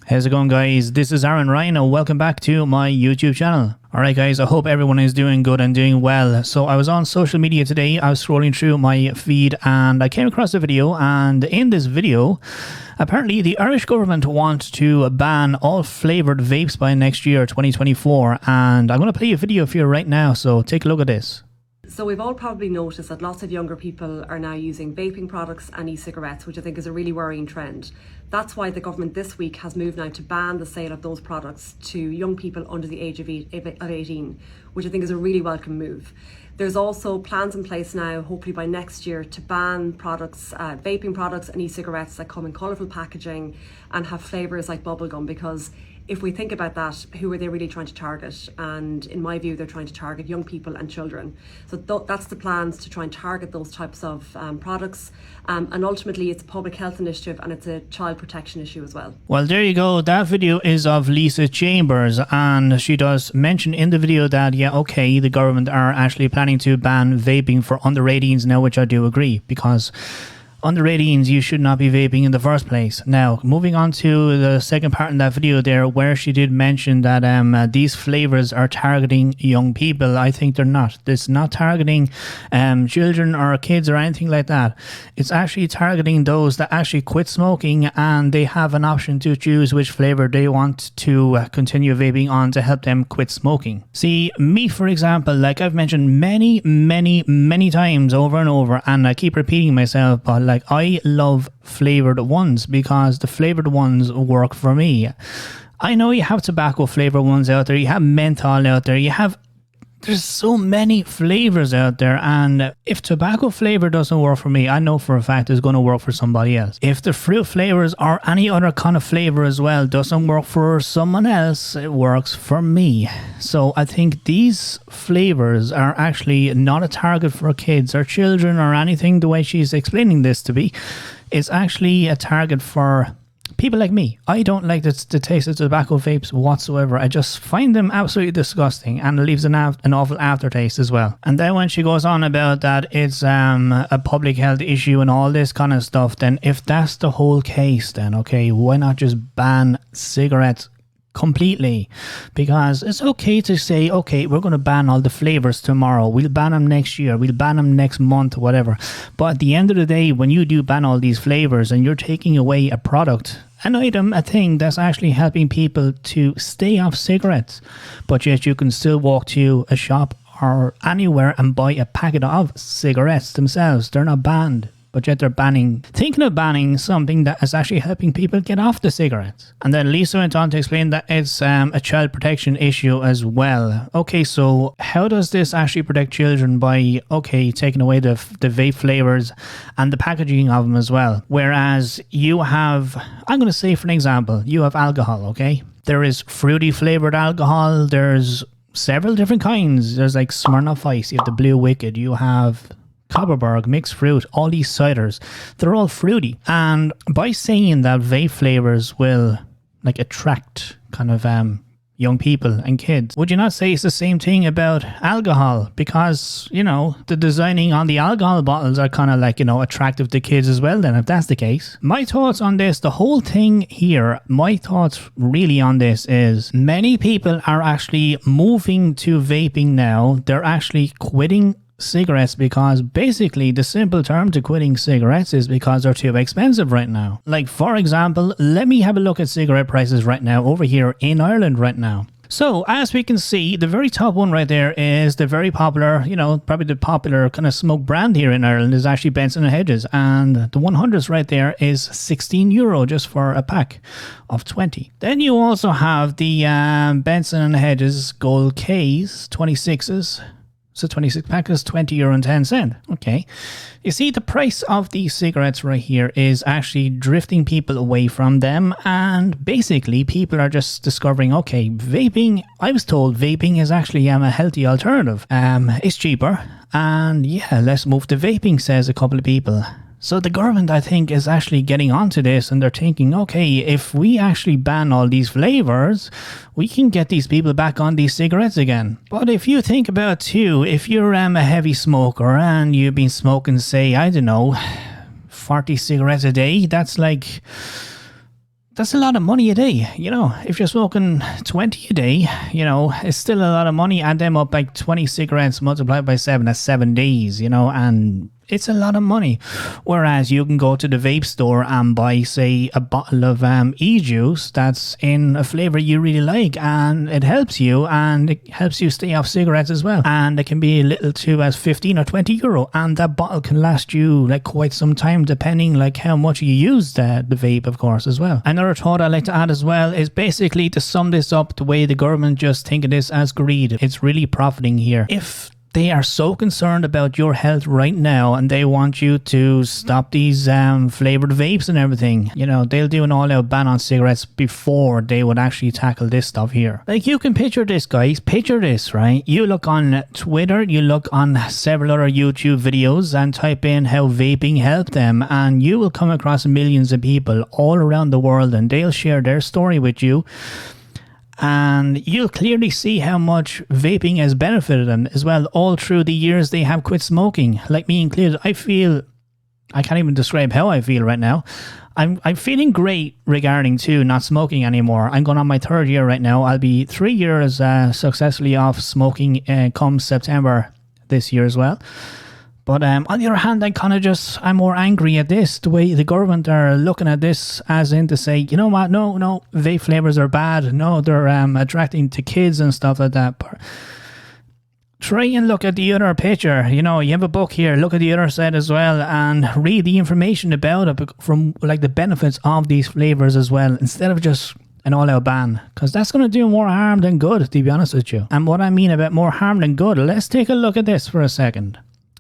How's it going, guys? This is Aaron Ryan and welcome back to my YouTube channel. Alright guys, I hope everyone is doing good and doing well. So I was on social media today, I was scrolling through my feed and I came across a video, and in this video, apparently the Irish government want to ban all flavoured vapes by next year, 2024, and I'm going to play a video for you right now, so take a look at this. So we've all probably noticed that lots of younger people are now using vaping products and e-cigarettes, which I think is a really worrying trend. That's why the government this week has moved now to ban the sale of those products to young people under the age of 18, which I think is a really welcome move. There's also plans in place now, hopefully by next year, to ban products, vaping products and e-cigarettes that come in colourful packaging and have flavours like bubblegum, because if we think about that, who are they really trying to target? And in my view, they're trying to target young people and children. So that's the plans, to try and target those types of products. And ultimately, it's a public health initiative and it's a child protection issue as well. Well, there you go. That video is of Lisa Chambers, and she does mention in the video that, yeah, okay, the government are actually planning to ban vaping for under 18s now, which I do agree, because under 18s, you should not be vaping in the first place. Now, moving on to the second part in that video there, where she did mention that these flavors are targeting young people. I think they're not. It's not targeting children or kids or anything like that. It's actually targeting those that actually quit smoking and they have an option to choose which flavor they want to continue vaping on to help them quit smoking. See, me, for example, like I've mentioned many times over and over, and I keep repeating myself, but like, I love flavored ones because the flavored ones work for me. I know you have tobacco flavored ones out there, you have menthol out there, there's so many flavors out there, and if tobacco flavor doesn't work for me, I know for a fact it's going to work for somebody else. If the fruit flavors or any other kind of flavor as well doesn't work for someone else, it works for me. So I think these flavors are actually not a target for kids or children or anything, the way she's explaining this to be. It's actually a target for people like me. I don't like the taste of tobacco vapes whatsoever. I just find them absolutely disgusting, and it leaves an awful aftertaste as well. And then when she goes on about that it's a public health issue and all this kind of stuff, then if that's the whole case, then okay, why not just ban cigarettes completely? Because it's okay to say, okay, we're going to ban all the flavors tomorrow, we'll ban them next year, we'll ban them next month, whatever. But at the end of the day, when you do ban all these flavors and you're taking away a product, an item, a thing that's actually helping people to stay off cigarettes, but yet you can still walk to a shop or anywhere and buy a packet of cigarettes themselves. They're not banned, but yet they're thinking of banning something that is actually helping people get off the cigarettes. And then Lisa went on to explain that it's a child protection issue as well. Okay, so how does this actually protect children by, okay, taking away the vape flavors and the packaging of them as well? Whereas you have, I'm going to say for an example, you have alcohol, okay? There is fruity flavored alcohol, there's several different kinds. There's like Smirnoff Ice, you have the Blue Wicked, you have Copperberg, mixed fruit, all these ciders, they're all fruity. And by saying that vape flavors will like attract kind of young people and kids, would you not say it's the same thing about alcohol? Because, you know, the designing on the alcohol bottles are kind of like, you know, attractive to kids as well then, if that's the case. My thoughts on this, the whole thing here, my thoughts really on this is many people are actually moving to vaping now. They're actually quitting cigarettes because basically the simple term to quitting cigarettes is because they're too expensive right now. Like, for example, let me have a look at cigarette prices right now over here in Ireland right now. So as we can see, the very top one right there is the very popular, you know, probably the popular kind of smoke brand here in Ireland is actually Benson & Hedges, and the 100s right there is €16 just for a pack of 20. Then you also have the Benson & Hedges Gold K's 26s. So 26 pack is €20.10. Okay. You see, the price of these cigarettes right here is actually drifting people away from them. And basically, people are just discovering, okay, vaping, I was told vaping is actually a healthy alternative. It's cheaper. And yeah, let's move to vaping, says a couple of people. So the government, I think, is actually getting onto this, and they're thinking, okay, if we actually ban all these flavors, we can get these people back on these cigarettes again. But if you think about too, if you're a heavy smoker and you've been smoking, say, I don't know, 40 cigarettes a day, that's like That's a lot of money a day, you know. If you're smoking 20 a day, you know, it's still a lot of money. Add them up like 20 cigarettes multiplied by 7, that's 7 days, you know, and it's a lot of money. Whereas you can go to the vape store and buy, say, a bottle of e-juice that's in a flavour you really like, and it helps you stay off cigarettes as well. And it can be little to as 15 or 20 euro, and that bottle can last you like quite some time, depending like how much you use the vape, of course, as well. Another thought I'd like to add as well is basically to sum this up, the way the government just think of this as greed. It's really profiting here. If they are so concerned about your health right now and they want you to stop these flavoured vapes and everything, you know, they'll do an all-out ban on cigarettes before they would actually tackle this stuff here. Like, you can picture this, guys. Picture this, right? You look on Twitter, you look on several other YouTube videos and type in how vaping helped them, and you will come across millions of people all around the world, and they'll share their story with you. And you'll clearly see how much vaping has benefited them as well all through the years they have quit smoking. Like me included, I can't even describe how I feel right now. I'm feeling great regarding to not smoking anymore. I'm going on my 3rd year right now. I'll be 3 years successfully off smoking come September this year as well. But on the other hand, I'm more angry at this, the way the government are looking at this, as in to say, you know what, no, vape flavors are bad. No, they're attracting to kids and stuff like that. But try and look at the other picture. You know, you have a book here, look at the other side as well, and read the information about it from like the benefits of these flavors as well, instead of just an all-out ban, because that's going to do more harm than good, to be honest with you. And what I mean about more harm than good, let's take a look at this for a second.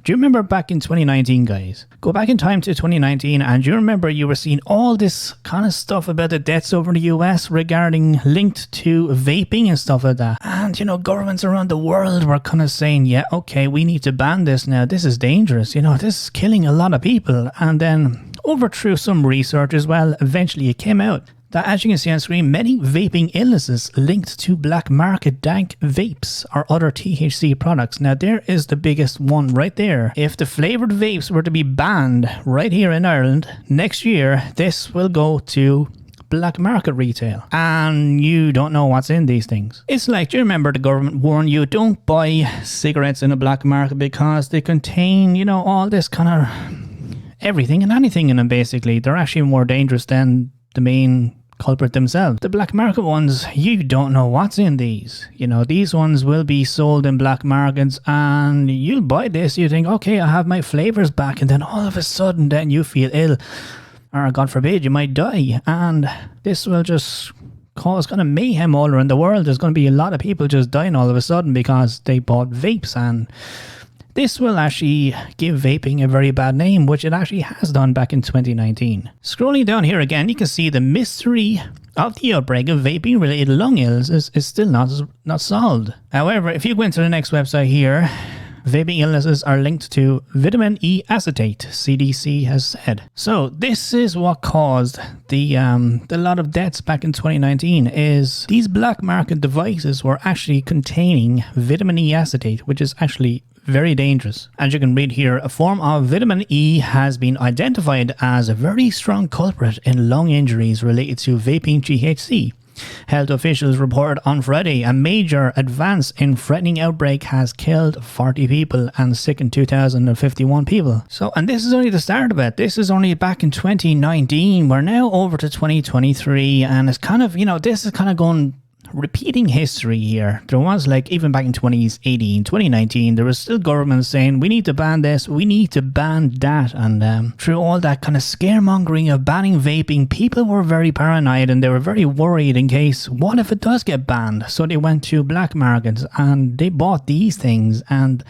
Do you remember back in 2019, guys? Go back in time to 2019, and do you remember you were seeing all this kind of stuff about the deaths over in the US regarding linked to vaping and stuff like that? And, you know, governments around the world were kind of saying, yeah, okay, we need to ban this now. This is dangerous. You know, this is killing a lot of people. And then over through some research as well, eventually it came out that, as you can see on screen, many vaping illnesses linked to black market dank vapes or other THC products. Now, there is the biggest one right there. If the flavoured vapes were to be banned right here in Ireland next year, this will go to black market retail, and you don't know what's in these things. It's like, do you remember the government warned you, don't buy cigarettes in a black market because they contain, you know, all this kind of everything and anything in them, basically. They're actually more dangerous than the main culprit themselves. The black market ones, you don't know what's in these. You know, these ones will be sold in black markets, and you buy this, you think, okay, I have my flavors back, and then all of a sudden then you feel ill, or God forbid, you might die, and this will just cause kind of mayhem all around the world. There's going to be a lot of people just dying all of a sudden because they bought vapes, and this will actually give vaping a very bad name, which it actually has done back in 2019. Scrolling down here again, you can see the mystery of the outbreak of vaping-related lung illness is still not solved. However, if you go into the next website here, vaping illnesses are linked to vitamin E acetate, CDC has said. So this is what caused the lot of deaths back in 2019, is these black market devices were actually containing vitamin E acetate, which is actually very dangerous. As you can read here, a form of vitamin E has been identified as a very strong culprit in lung injuries related to vaping THC. Health officials reported on Friday a major advance in threatening outbreak has killed 40 people and sickened 2,051 people. So, and this is only the start of it. This is only back in 2019. We're now over to 2023, and it's kind of, you know, this is kind of going repeating history here. There was, like, even back in 2018, 2019, there was still governments saying, we need to ban this, we need to ban that, and through all that kind of scaremongering of banning vaping, people were very paranoid and they were very worried in case, what if it does get banned? So they went to black markets and they bought these things, and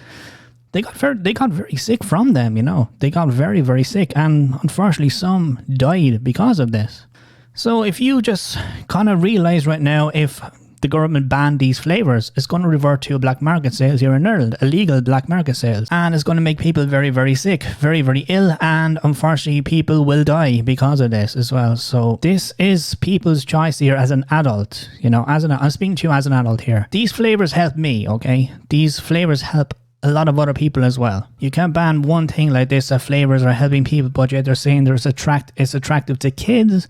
they got very sick from them, you know. They got very, very sick, and unfortunately some died because of this. So if you just kind of realize right now, if the government banned these flavors, it's going to revert to black market sales here in Ireland, illegal black market sales, and it's going to make people very, very sick, very, very ill, and unfortunately people will die because of this as well. So this is people's choice here as an adult, you know, I'm speaking to you as an adult here. These flavors help me, okay? These flavors help a lot of other people as well. You can't ban one thing like this, that flavors are helping people, but yet they're saying it's attractive to kids.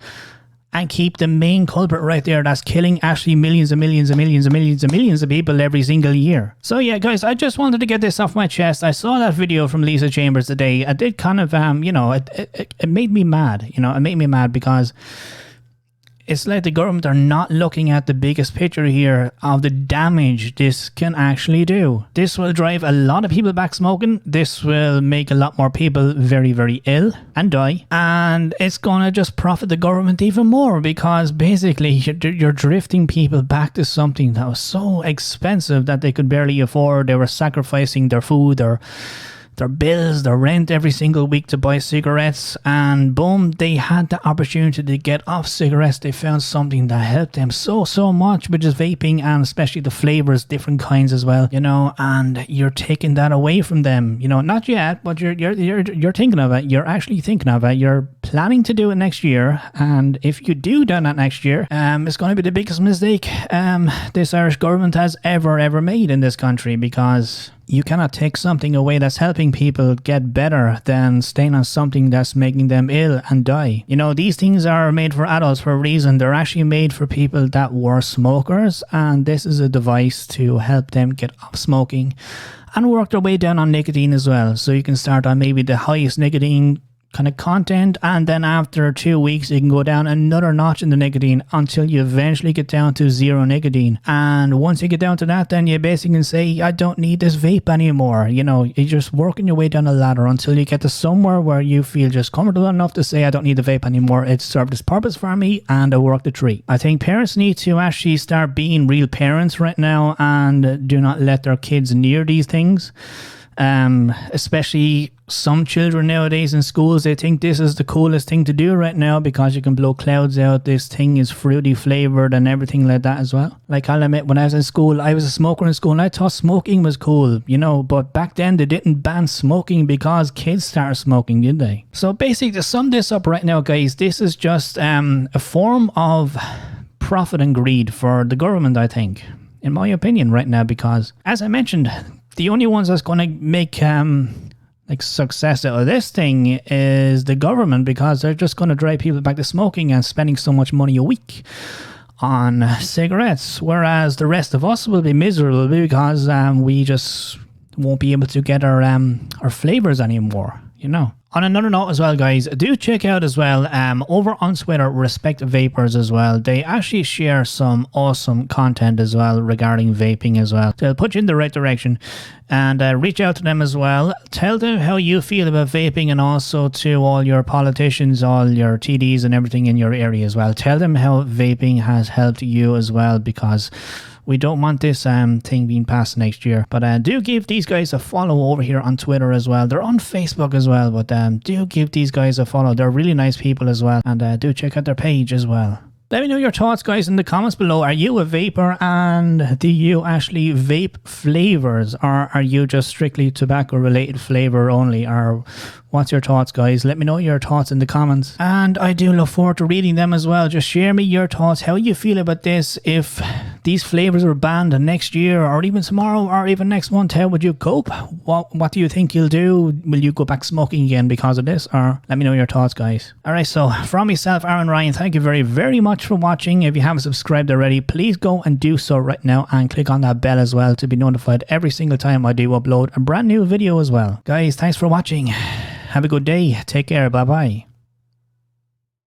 and keep the main culprit right there that's killing actually millions and millions and millions and millions and millions of people every single year. So yeah, guys, I just wanted to get this off my chest. I saw that video from Lisa Chambers today. I did kind of, you know, it made me mad. You know, it made me mad because it's like the government are not looking at the biggest picture here of the damage this can actually do. This will drive a lot of people back smoking. This will make a lot more people very, very ill and die. And it's going to just profit the government even more because basically you're drifting people back to something that was so expensive that they could barely afford. They were sacrificing their food, their bills, their rent every single week to buy cigarettes, and boom, they had the opportunity to get off cigarettes. They found something that helped them so much, which is vaping, and especially the flavors, different kinds as well, you know, and you're taking that away from them, you know, not yet, but you're thinking of it. You're actually thinking of it. You're planning to do it next year, and if you do that next year, it's going to be the biggest mistake this Irish government has ever made in this country, because you cannot take something away that's helping people get better than staying on something that's making them ill and die. You know, these things are made for adults for a reason. They're actually made for people that were smokers, and this is a device to help them get off smoking and work their way down on nicotine as well. So you can start on maybe the highest nicotine kind of content, and then after 2 weeks you can go down another notch in the nicotine until you eventually get down to zero nicotine. And once you get down to that, then you basically can say, I don't need this vape anymore. You know, you're just working your way down the ladder until you get to somewhere where you feel just comfortable enough to say, I don't need the vape anymore. It served its purpose for me and I worked the treat. I think parents need to actually start being real parents right now and do not let their kids near these things. Especially some children nowadays in schools, they think this is the coolest thing to do right now because you can blow clouds out. This thing is fruity flavored and everything like that as well. Like, I'll admit, when I was in school, I was a smoker in school and I thought smoking was cool, you know, but back then they didn't ban smoking because kids started smoking, did they? So basically, to sum this up right now, guys, this is just a form of profit and greed for the government, I think, in my opinion right now, because as I mentioned, the only ones that's going to make like success out of this thing is the government, because they're just going to drive people back to smoking and spending so much money a week on cigarettes, whereas the rest of us will be miserable because we just won't be able to get our flavors anymore, you know. On another note as well, guys, do check out as well over on Twitter, Respect Vapors as well. They actually share some awesome content as well regarding vaping as well. They'll put you in the right direction, and reach out to them as well. Tell them how you feel about vaping, and also to all your politicians, all your TDs and everything in your area as well. Tell them how vaping has helped you as well, because we don't want this thing being passed next year. But do give these guys a follow over here on Twitter as well. They're on Facebook as well, but do give these guys a follow. They're really nice people as well. And do check out their page as well. Let me know your thoughts, guys, in the comments below. Are you a vapor, and do you actually vape flavors, or are you just strictly tobacco related flavor only? Or what's your thoughts, guys? Let me know your thoughts in the comments, and I do look forward to reading them as well. Just share me your thoughts, how you feel about this. If these flavors were banned next year, or even tomorrow, or even next month, how would you cope? What do you think you'll do? Will you go back smoking again because of this? Or let me know your thoughts, guys. Alright, so from myself, Aaron Ryan, thank you very much for watching. If you haven't subscribed already, please go and do so right now, and click on that bell as well to be notified every single time I do upload a brand new video as well. Guys, thanks for watching. Have a good day. Take care. Bye bye.